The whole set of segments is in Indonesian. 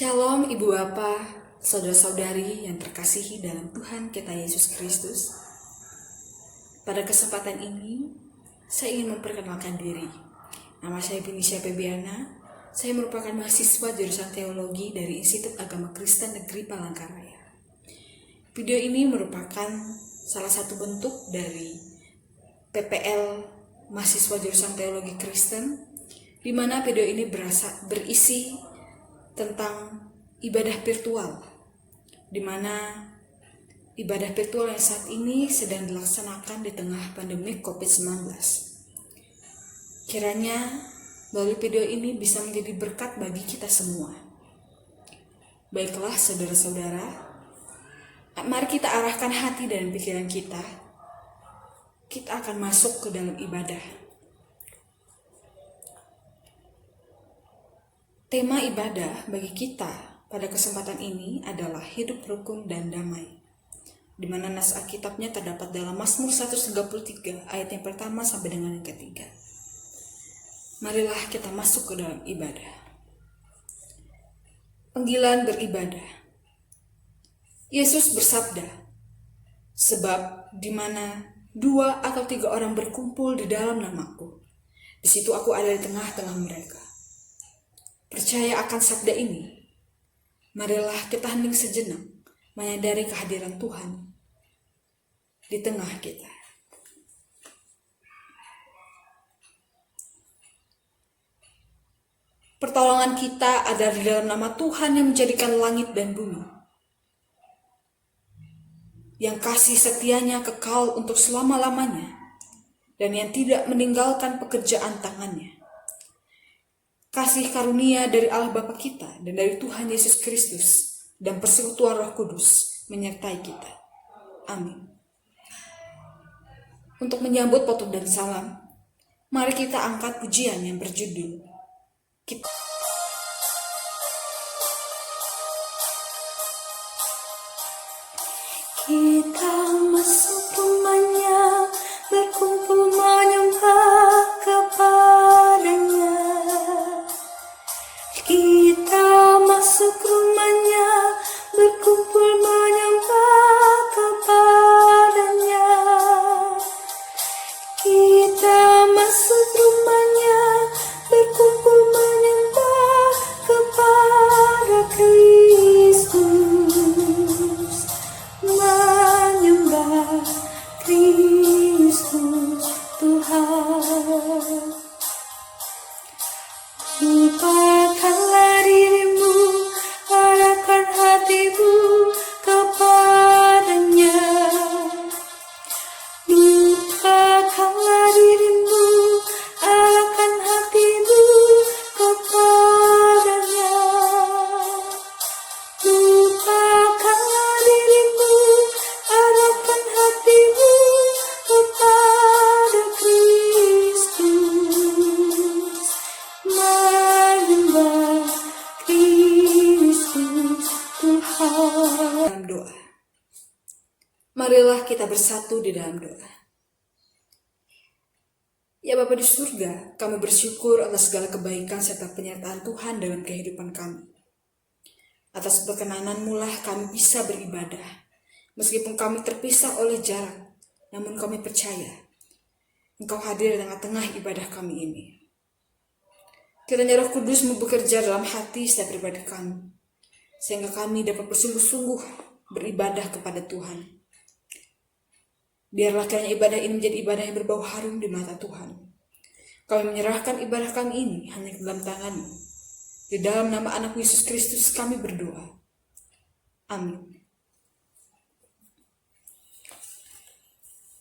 Shalom Ibu Bapa, Saudara-saudari yang terkasihi dalam Tuhan kita Yesus Kristus. Pada kesempatan ini, saya ingin memperkenalkan diri. Nama saya Binisha Febiana. Saya merupakan mahasiswa jurusan teologi dari Institut Agama Kristen Negeri Palangkaraya. Video ini merupakan salah satu bentuk dari PPL mahasiswa jurusan teologi Kristen, di mana video ini berisi tentang ibadah virtual, di mana ibadah virtual yang saat ini sedang dilaksanakan di tengah pandemi COVID-19. Kiranya melalui video ini bisa menjadi berkat bagi kita semua. Baiklah saudara-saudara, mari kita arahkan hati dan pikiran kita akan masuk ke dalam ibadah. Tema ibadah bagi kita pada kesempatan ini adalah hidup rukun dan damai, di mana nas Alkitabnya terdapat dalam Mazmur 133 ayat yang pertama sampai dengan yang ketiga. Marilah kita masuk ke dalam ibadah. Panggilan beribadah. Yesus bersabda, "Sebab di mana 2 atau 3 orang berkumpul di dalam namaku, di situ aku ada di tengah-tengah mereka." Percaya akan sabda ini, marilah kita hening sejenak menyadari kehadiran Tuhan di tengah kita. Pertolongan kita ada di dalam nama Tuhan yang menjadikan langit dan bumi, yang kasih setianya kekal untuk selama-lamanya, dan yang tidak meninggalkan pekerjaan tangannya. Kasih karunia dari Allah Bapa kita dan dari Tuhan Yesus Kristus dan persekutuan Roh Kudus menyertai kita. Amin. Untuk menyambut potong dan salam, mari kita angkat pujian yang berjudul Kita masuk rumahnya, berkumpul menyembah kepadanya. Kita masuk rumahnya, berkumpul menyembah kepadanya. Kita masuk rumahnya, berkumpul menyembah kepada Kristus. Menyembah Kristus Tuhan. Lupakanlah dirimu, arahkan hatimu kepadanya. Lupakanlah dirimu, arahkan hatimu kepadanya. Lupakanlah dirimu, arahkan hatimu kepada Kristus. Menyembah Kristus Tuhan. Dalam doa, marilah kita bersatu di dalam doa. Ya Bapa di surga, kami bersyukur atas segala kebaikan serta penyertaan Tuhan dalam kehidupan kami. Atas perkenanan-Mu lah kami bisa beribadah, meskipun kami terpisah oleh jarak, namun kami percaya Engkau hadir di tengah-tengah ibadah kami ini. Kiranya Roh Kudus bekerja dalam hati setiap pribadi kami, sehingga kami dapat bersungguh-sungguh beribadah kepada Tuhan. Biarlah kiranya ibadah ini menjadi ibadah yang berbau harum di mata Tuhan. Kami menyerahkan ibadah kami ini hanya ke dalam tangan-Mu. Di dalam nama Anak Yesus Kristus kami berdoa. Amin.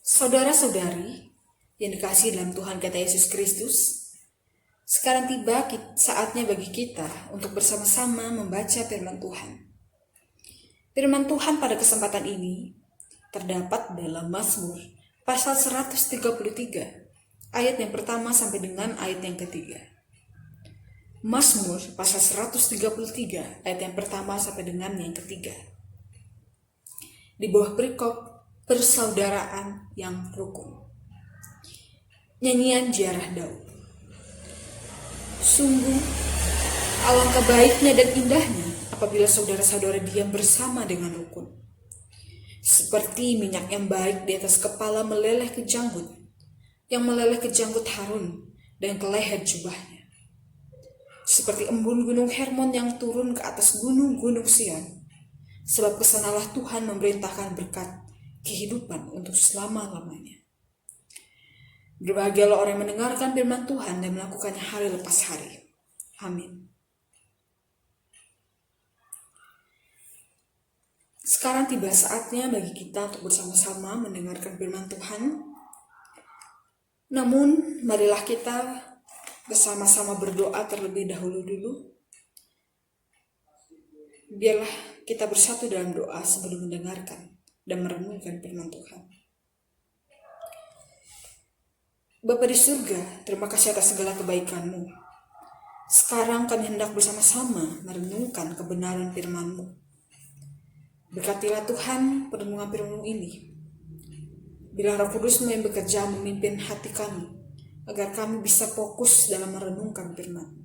Saudara-saudari yang dikasihi dalam Tuhan kita Yesus Kristus, sekarang tiba saatnya bagi kita untuk bersama-sama membaca firman Tuhan. Firman Tuhan pada kesempatan ini terdapat dalam Mazmur pasal 133 ayat yang pertama sampai dengan ayat yang ketiga. Mazmur pasal 133 ayat yang pertama sampai dengan yang ketiga. Di bawah perikop persaudaraan yang rukun. Nyanyian Ziarah Daud. Sungguh alangkah baiknya dan indahnya apabila saudara-saudara diam bersama dengan rukun. Seperti minyak yang baik di atas kepala meleleh ke janggut, yang meleleh ke janggut Harun dan ke leher jubahnya. Seperti embun gunung Hermon yang turun ke atas gunung-gunung Sion. Sebab kesanalah Tuhan memerintahkan berkat kehidupan untuk selama-lamanya. Berbahagialah orang yang mendengarkan firman Tuhan dan melakukannya hari lepas hari. Amin. Sekarang tiba saatnya bagi kita untuk bersama-sama mendengarkan firman Tuhan. Namun, marilah kita bersama-sama berdoa terlebih dahulu dulu. Biarlah kita bersatu dalam doa sebelum mendengarkan dan merenungkan firman Tuhan. Bapa di surga, terima kasih atas segala kebaikan-Mu. Sekarang kami hendak bersama-sama merenungkan kebenaran firman-Mu. Berkatilah Tuhan perenungan firman-Mu ini. Biar Roh Kudus-Mu yang bekerja memimpin hati kami, agar kami bisa fokus dalam merenungkan firman.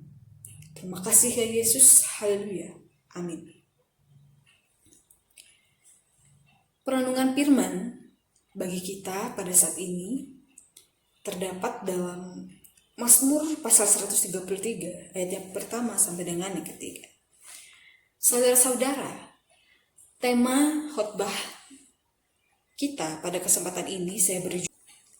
Terima kasih ya Yesus, haleluya, amin. Perenungan firman bagi kita pada saat ini terdapat dalam Mazmur pasal 133 ayat yang pertama sampai dengan yang ketiga. Saudara-saudara, tema khotbah kita pada kesempatan ini saya beri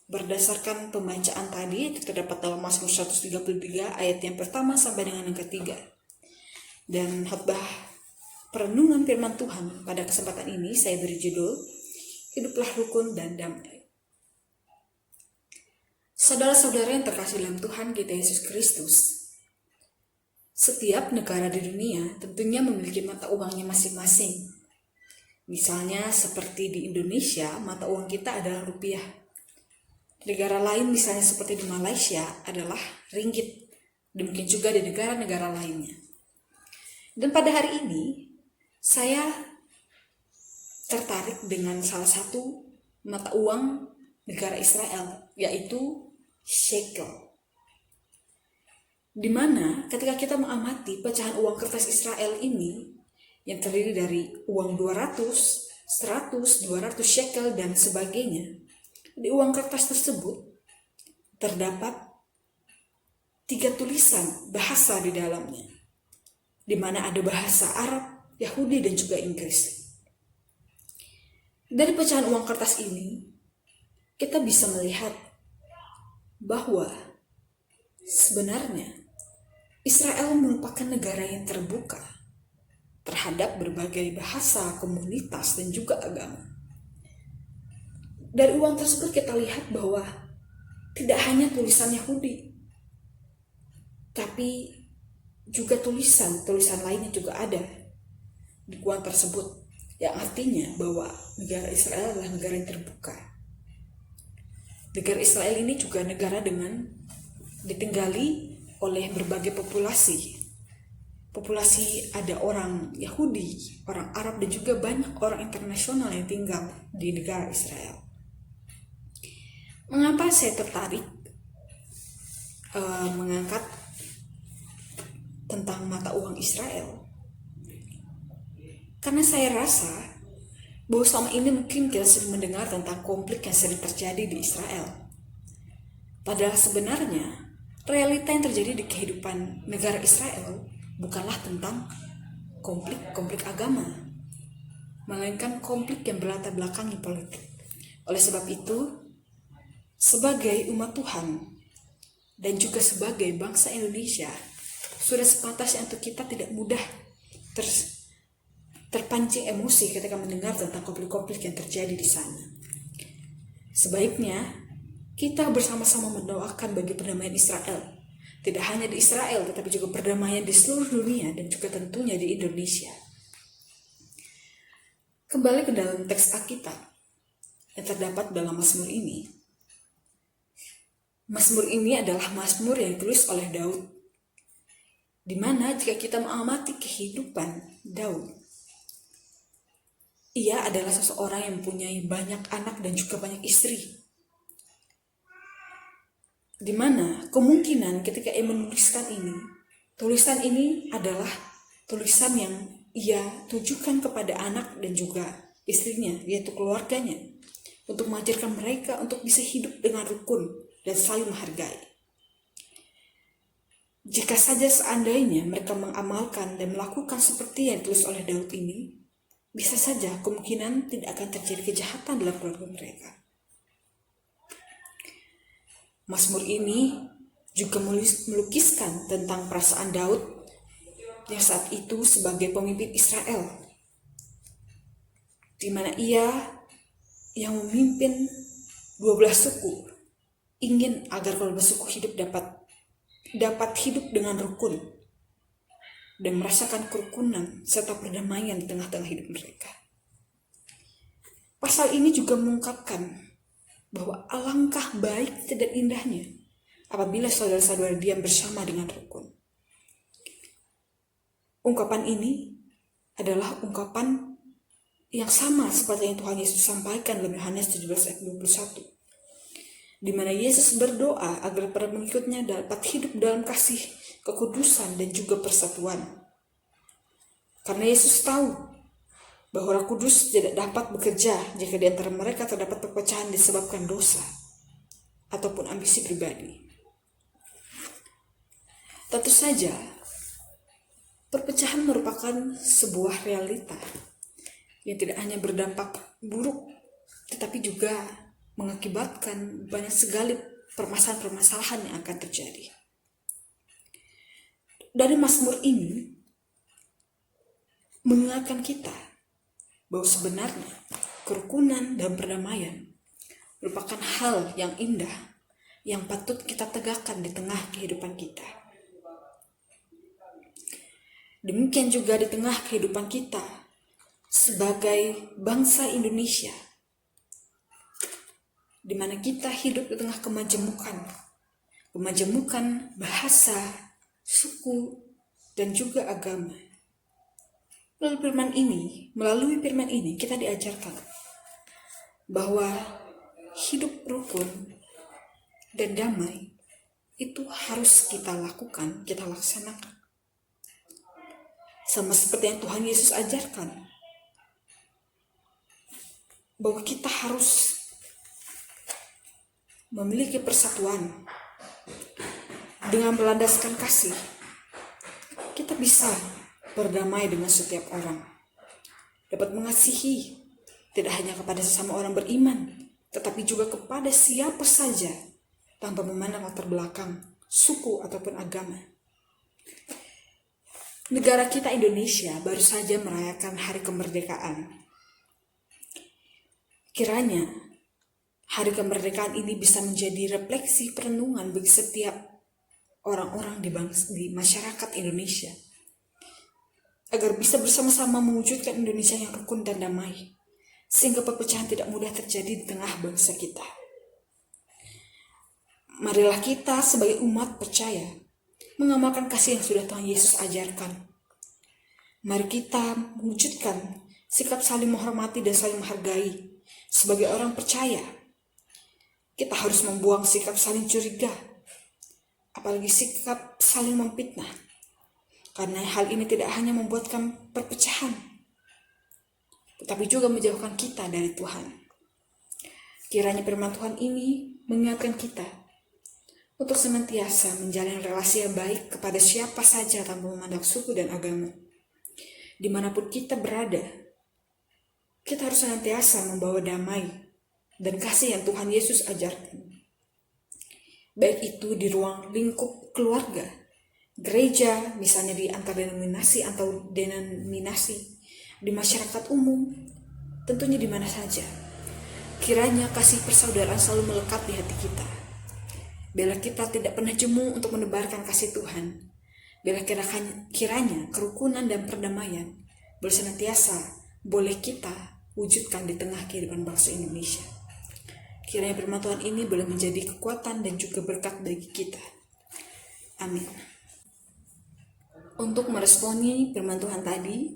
berdasarkan pembacaan tadi, itu terdapat dalam Mazmur 133 ayat yang pertama sampai dengan yang ketiga. Dan khotbah perenungan firman Tuhan pada kesempatan ini saya beri judul Hiduplah Rukun dan Damai. Saudara-saudara yang terkasih dalam Tuhan kita Yesus Kristus, setiap negara di dunia tentunya memiliki mata uangnya masing-masing. Misalnya seperti di Indonesia, mata uang kita adalah rupiah. Negara lain misalnya seperti di Malaysia adalah ringgit. Demikian juga di negara-negara lainnya. Dan pada hari ini, saya tertarik dengan salah satu mata uang negara Israel, yaitu shekel. Di mana ketika kita mengamati pecahan uang kertas Israel ini, yang terdiri dari uang 200, 100, 200 shekel dan sebagainya, di uang kertas tersebut terdapat 3 tulisan bahasa di dalamnya, di mana ada bahasa Arab, Yahudi dan juga Inggris. Dari pecahan uang kertas ini, kita bisa melihat bahwa sebenarnya Israel merupakan negara yang terbuka terhadap berbagai bahasa, komunitas, dan juga agama. Dari uang tersebut kita lihat bahwa tidak hanya tulisan Yahudi, tapi juga tulisan lainnya juga ada di uang tersebut, yang artinya bahwa negara Israel adalah negara yang terbuka. Negara Israel ini juga negara dengan ditinggali oleh berbagai populasi. Populasi ada orang Yahudi, orang Arab, dan juga banyak orang internasional yang tinggal di negara Israel. Mengapa saya tertarik mengangkat tentang mata uang Israel? Karena saya rasa bahwa selama ini mungkin kita sering mendengar tentang konflik yang sering terjadi di Israel. Padahal sebenarnya realita yang terjadi di kehidupan negara Israel bukanlah tentang konflik agama, melainkan konflik yang berlatar belakangi politik. Oleh sebab itu, sebagai umat Tuhan dan juga sebagai bangsa Indonesia, sudah sepantasnya untuk kita tidak mudah terpancing emosi ketika mendengar tentang konflik-konflik yang terjadi di sana. Sebaiknya kita bersama-sama mendoakan bagi perdamaian Israel. Tidak hanya di Israel, tetapi juga perdamaian di seluruh dunia dan juga tentunya di Indonesia. Kembali ke dalam teks Alkitab yang terdapat dalam Mazmur ini. Mazmur ini adalah Mazmur yang ditulis oleh Daud. Di mana jika kita mengamati kehidupan Daud, ia adalah seseorang yang mempunyai banyak anak dan juga banyak istri. Di mana kemungkinan ketika ia menuliskan ini, tulisan ini adalah tulisan yang ia tujukan kepada anak dan juga istrinya, yaitu keluarganya, untuk mengajarkan mereka untuk bisa hidup dengan rukun dan saling menghargai. Jika saja seandainya mereka mengamalkan dan melakukan seperti yang ditulis oleh Daud ini, bisa saja kemungkinan tidak akan terjadi kejahatan dalam keluarga mereka. Mazmur ini juga melukiskan tentang perasaan Daud yang saat itu sebagai pemimpin Israel, di mana ia yang memimpin 12 suku ingin agar 12 suku hidup dapat hidup dengan rukun dan merasakan kerukunan serta perdamaian di tengah-tengah hidup mereka. Pasal ini juga mengungkapkan bahwa alangkah baik dan indahnya apabila saudara-saudara diam bersama dengan rukun. Ungkapan ini adalah ungkapan yang sama seperti yang Tuhan Yesus sampaikan dalam Yohanes 17 ayat 21, di mana Yesus berdoa agar para pengikutnya dapat hidup dalam kasih, kekudusan, dan juga persatuan. Karena Yesus tahu bahwa Roh Kudus tidak dapat bekerja jika di antara mereka terdapat perpecahan disebabkan dosa ataupun ambisi pribadi. Tentu saja, perpecahan merupakan sebuah realita yang tidak hanya berdampak buruk, tetapi juga mengakibatkan banyak sekali permasalahan-permasalahan yang akan terjadi. Dari Mazmur ini mengingatkan kita bahwa sebenarnya kerukunan dan perdamaian merupakan hal yang indah yang patut kita tegakkan di tengah kehidupan kita. Demikian juga di tengah kehidupan kita sebagai bangsa Indonesia, di mana kita hidup di tengah kemajemukan bahasa, suku, dan juga agama. Melalui firman ini kita diajarkan bahwa hidup rukun dan damai itu harus kita lakukan, kita laksanakan. Sama seperti yang Tuhan Yesus ajarkan, bahwa kita harus memiliki persatuan dengan berlandaskan kasih. Kita bisa berdamai dengan setiap orang, dapat mengasihi tidak hanya kepada sesama orang beriman, tetapi juga kepada siapa saja tanpa memandang latar belakang, suku ataupun agama. Negara kita Indonesia baru saja merayakan hari kemerdekaan. Kiranya hari kemerdekaan ini bisa menjadi refleksi perenungan bagi setiap orang-orang di masyarakat Indonesia, agar bisa bersama-sama mewujudkan Indonesia yang rukun dan damai, sehingga perpecahan tidak mudah terjadi di tengah bangsa kita. Marilah kita sebagai umat percaya mengamalkan kasih yang sudah Tuhan Yesus ajarkan. Mari kita mewujudkan sikap saling menghormati dan saling menghargai. Sebagai orang percaya, kita harus membuang sikap saling curiga, apalagi sikap saling memfitnah. Karena hal ini tidak hanya membuatkan perpecahan, tetapi juga menjauhkan kita dari Tuhan. Kiranya firman Tuhan ini mengingatkan kita untuk senantiasa menjalin relasi yang baik kepada siapa saja tanpa memandang suku dan agama. Dimanapun kita berada, kita harus senantiasa membawa damai dan kasih yang Tuhan Yesus ajarkan. Baik itu di ruang lingkup keluarga, gereja, misalnya di antar denominasi atau denominasi, di masyarakat umum, tentunya di mana saja. Kiranya kasih persaudaraan selalu melekat di hati kita. Bila kita tidak pernah jemu untuk menebarkan kasih Tuhan, bila kiranya kerukunan dan perdamaian boleh senantiasa boleh kita wujudkan di tengah kehidupan bangsa Indonesia. Kiranya firman Tuhan ini boleh menjadi kekuatan dan juga berkat bagi kita. Amin. Untuk meresponi firman Tuhan tadi,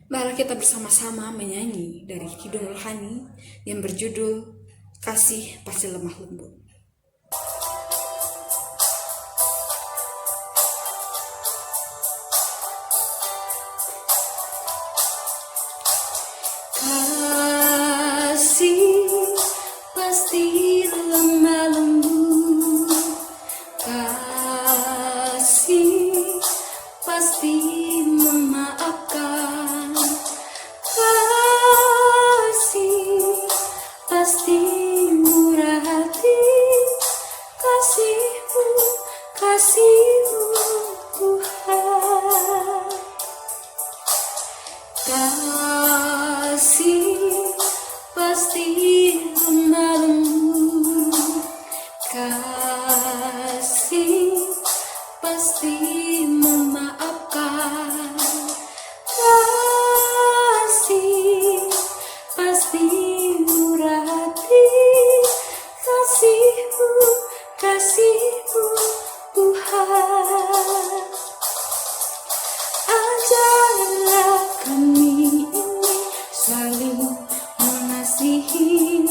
mari kita bersama-sama menyanyi dari Kidung Rohani yang berjudul Kasih Pasti Lemah Lembut. pasti lemah lembut, kasih pasti memaafkan, kasih pasti murah hati, kasih-Mu, kasih-Mu Tuhan. Kasih pasti lemah lembut, kasih pasti memaafkan, kasih pasti murah hati, kasih-Mu, kasih-Mu Tuhan. Ajarlah kami ini saling mengasihi,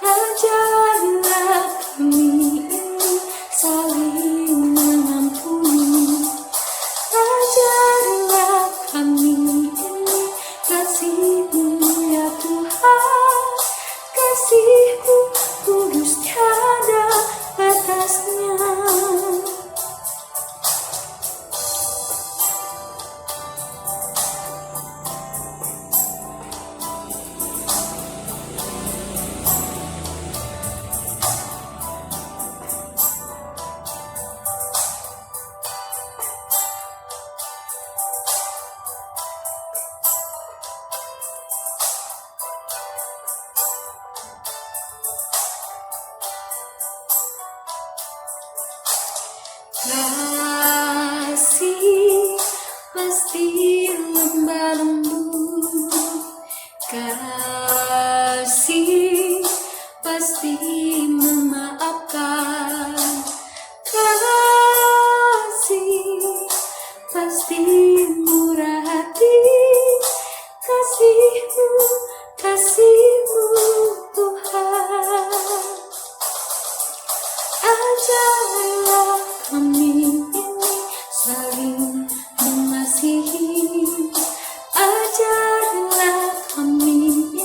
ajarlah kami ini saling mengampuni, ajarlah kami ini kasih-Mu ya Tuhan, kasih-Mu kudus tiada batasnya. Kasih pasti lemah lembut, kasih pasti memaafkan, kasih pasti murah hati, kasih-Mu, kasih-Mu Tuhan. Ajarlah kami ini saling mengasihi, ajarlah kami ini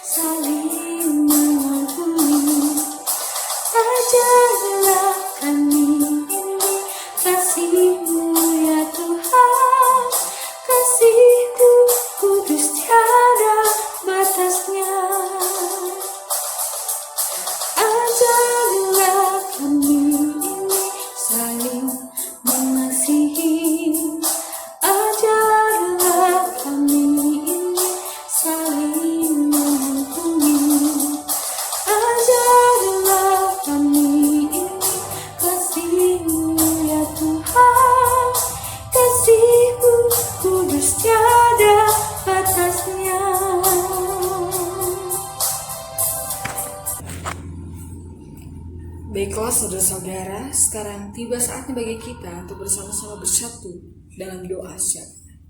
saling mengampuni, ajarlah kami ini kasih-Mu ya Tuhan, kasih-Mu kudus tiada batasnya. Ajarlah kami ini saling mengasihi, ajarlah kami ini saling mengampuni, ajarlah kami ini kasih-Mu ya Tuhan, kasih-Mu kudus tiada batasnya. Baiklah saudara-saudara, sekarang tiba saatnya bagi kita untuk bersama-sama bersatu dalam doa syafaat.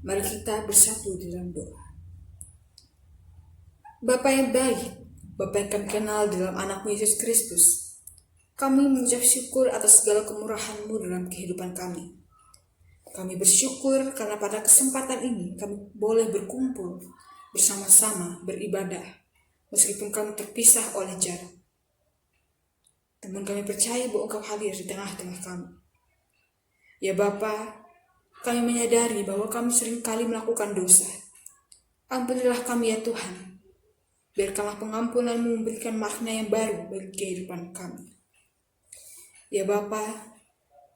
Mari kita bersatu dalam doa. Bapa yang baik, Bapa yang kami kenal dalam anak-Mu Yesus Kristus, kami mengucap syukur atas segala kemurahan-Mu dalam kehidupan kami. Kami bersyukur karena pada kesempatan ini kami boleh berkumpul bersama-sama beribadah, meskipun kami terpisah oleh jarak. Namun kami percaya bahwa Engkau hadir di tengah-tengah kami. Ya Bapa, kami menyadari bahwa kami seringkali melakukan dosa. Ampunilah kami ya Tuhan. Biarkanlah pengampunan-Mu memberikan makna yang baru bagi kehidupan kami. Ya Bapa,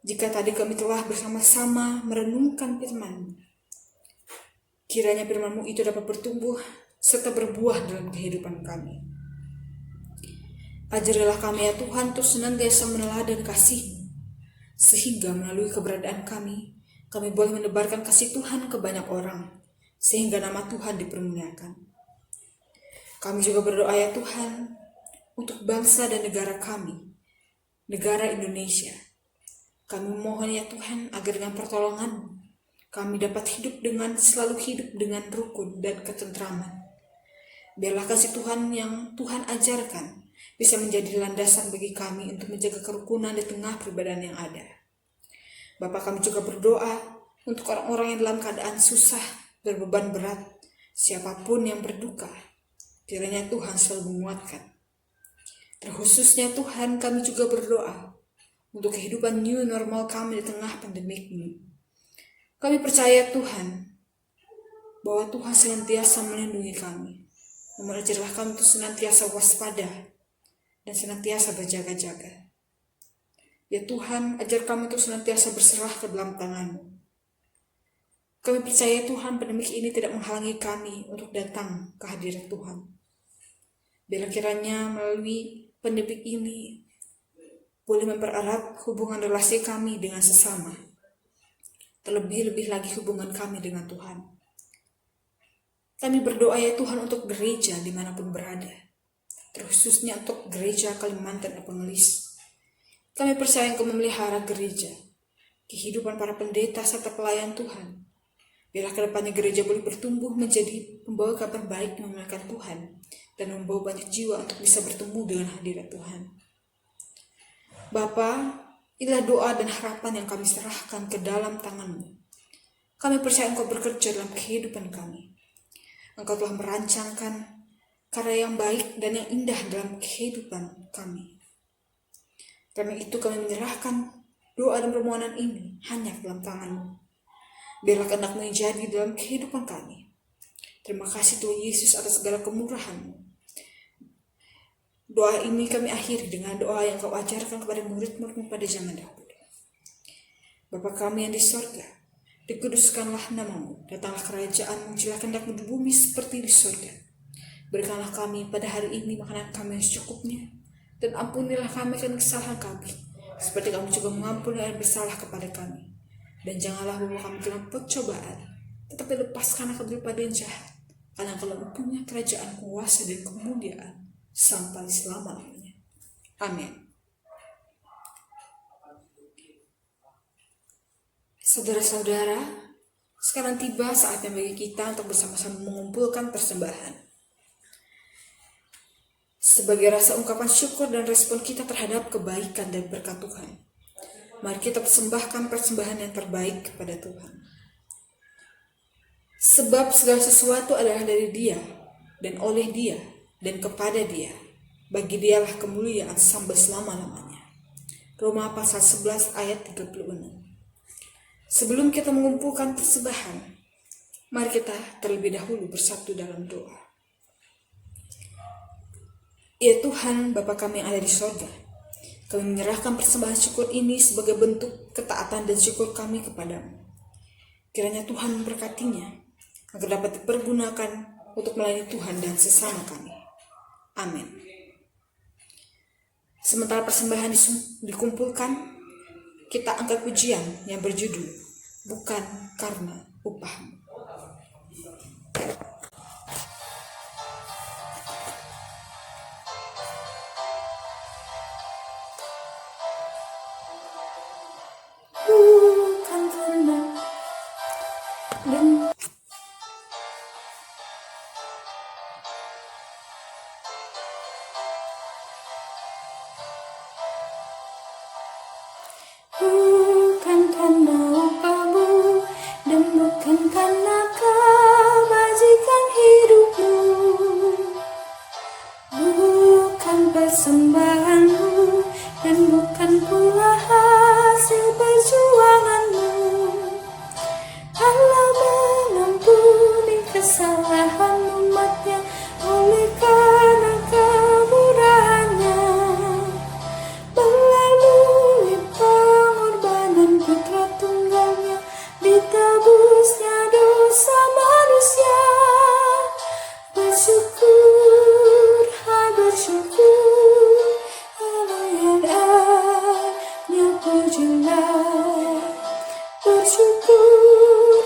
jika tadi kami telah bersama-sama merenungkan firman-Mu, kiranya firman-Mu itu dapat bertumbuh serta berbuah dalam kehidupan kami. Ajarilah kami ya Tuhan untuk senantiasa meneladan kasih-Mu, sehingga melalui keberadaan kami boleh menebarkan kasih Tuhan ke banyak orang, sehingga nama Tuhan dipermuliakan. Kami juga berdoa ya Tuhan, untuk bangsa dan negara kami, negara Indonesia. Kami mohon ya Tuhan, agar dengan pertolongan-Mu, kami dapat selalu hidup dengan rukun dan ketentraman. Biarlah kasih Tuhan yang Tuhan ajarkan bisa menjadi landasan bagi kami untuk menjaga kerukunan di tengah perbedaan yang ada. Bapak, kami juga berdoa untuk orang-orang yang dalam keadaan susah, berbeban berat, siapapun yang berduka. Kiranya Tuhan selalu menguatkan. Terkhususnya Tuhan, kami juga berdoa untuk kehidupan new normal kami di tengah pandemik ini. Kami percaya Tuhan, bahwa Tuhan senantiasa melindungi kami. Namun ajarlah kami untuk senantiasa waspada dan senantiasa berjaga-jaga. Ya Tuhan, ajar kami untuk senantiasa berserah ke dalam tangan-Mu. Kami percaya Tuhan, pandemik ini tidak menghalangi kami untuk datang ke hadirat Tuhan. Bila kiranya melalui pandemik ini boleh mempererat hubungan relasi kami dengan sesama. Terlebih-lebih lagi hubungan kami dengan Tuhan. Kami berdoa ya Tuhan untuk gereja dimanapun berada. Terkhususnya untuk gereja Kalimantan Evangelis. Kami percaya Engkau memelihara gereja, kehidupan para pendeta serta pelayan Tuhan. Biarlah kedepannya gereja boleh bertumbuh menjadi pembawa kabar baik memuliakan Tuhan dan membawa banyak jiwa untuk bisa bertemu dengan hadirat Tuhan. Bapa, inilah doa dan harapan yang kami serahkan ke dalam tangan-Mu. Kami percaya Engkau bekerja dalam kehidupan kami. Engkau telah merancangkan karya yang baik dan yang indah dalam kehidupan kami. Karena itu kami menyerahkan doa dan permohonan ini hanya dalam tangan-Mu. Biarlah kehendak-Mu yang jadi dalam kehidupan kami. Terima kasih Tuhan Yesus atas segala kemurahan-Mu. Doa ini kami akhiri dengan doa yang Kau ajarkan kepada murid-murid-Mu pada zaman dahulu. Bapa kami yang di sorga, dikuduskanlah nama-Mu, datanglah kerajaan-Mu, jadilah kehendak-Mu di bumi seperti di sorga. Berikanlah kami pada hari ini makanan kami yang secukupnya, dan ampunilah kami akan kesalahan kami, seperti kami juga mengampuni yang bersalah kepada kami. Dan janganlah membawa kami ke dalam pencobaan, tetapi lepaskanlah kami daripada yang jahat. Karena Engkau punya kerajaan, kuasa dan kemuliaan sampai selama-lamanya. Amin. Saudara-saudara, sekarang tiba saatnya bagi kita untuk bersama-sama mengumpulkan persembahan. Sebagai rasa ungkapan syukur dan respon kita terhadap kebaikan dan berkat Tuhan, mari kita persembahkan persembahan yang terbaik kepada Tuhan. Sebab segala sesuatu adalah dari Dia, dan oleh Dia, dan kepada Dia. Bagi Dialah kemuliaan sampai selama-lamanya. Roma pasal 11 ayat 36. Sebelum kita mengumpulkan persembahan, mari kita terlebih dahulu bersatu dalam doa. Ya Tuhan, Bapa kami yang ada di sorga, kami menyerahkan persembahan syukur ini sebagai bentuk ketaatan dan syukur kami kepadamu. Kiranya Tuhan memberkatinya, agar dapat dipergunakan untuk melayani Tuhan dan sesama kami. Amin. Sementara persembahan dikumpulkan, kita angkat pujian yang berjudul, Bukan Karena Upahmu. Bukan karena upahmu dan bukan karena kebajikan hidupmu, bukan persembahanmu dan bukan pula hasil perjuanganmu. Allah mengampuni kesalahan umatnya oleh karena kemurahannya. Melalui pengorbanan putra tunggalnya, ditebusnya dosa manusia. Bersyukur, bersyukur, Allah yang hanya pujilah. Bersyukur,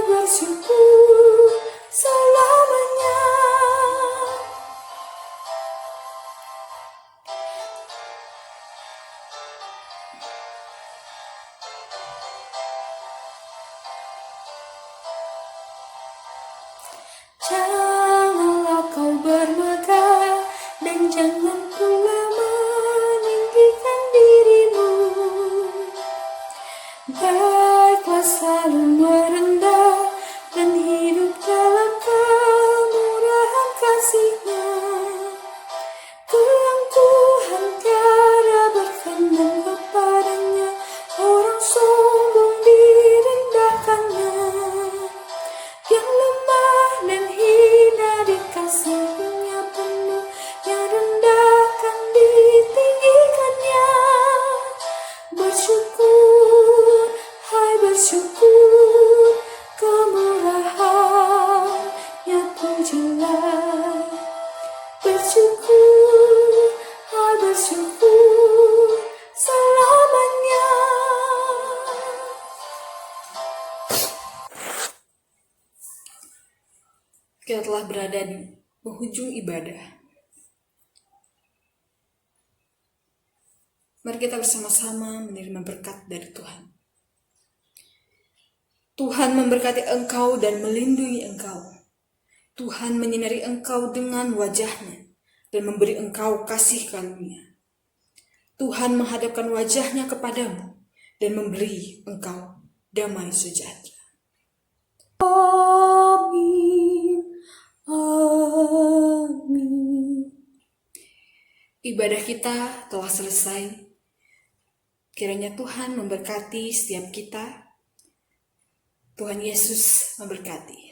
bersyukur selamanya. Janganlah kau bermegah dan jangan pula meninggikan dirimu. Baiklah selalu merendah dan hidup dalam kemurahan kasih-Nya. Ku kasih-Nya penuh, yang rendah kan ditinggikannya. Bersyukur, hai bersyukur, kemurahan-Nya pujilah. Bersyukur, hai bersyukur, selamanya. Kita telah berada di penghujung ibadah. Mari kita bersama-sama menerima berkat dari Tuhan. Tuhan memberkati engkau dan melindungi engkau. Tuhan menyinari engkau dengan wajah-Nya dan memberi engkau kasih karunia. Tuhan menghadapkan wajah-Nya kepadamu dan memberi engkau damai sejahtera. Amin. Amin. Ibadah kita telah selesai. Kiranya Tuhan memberkati setiap kita. Tuhan Yesus memberkati.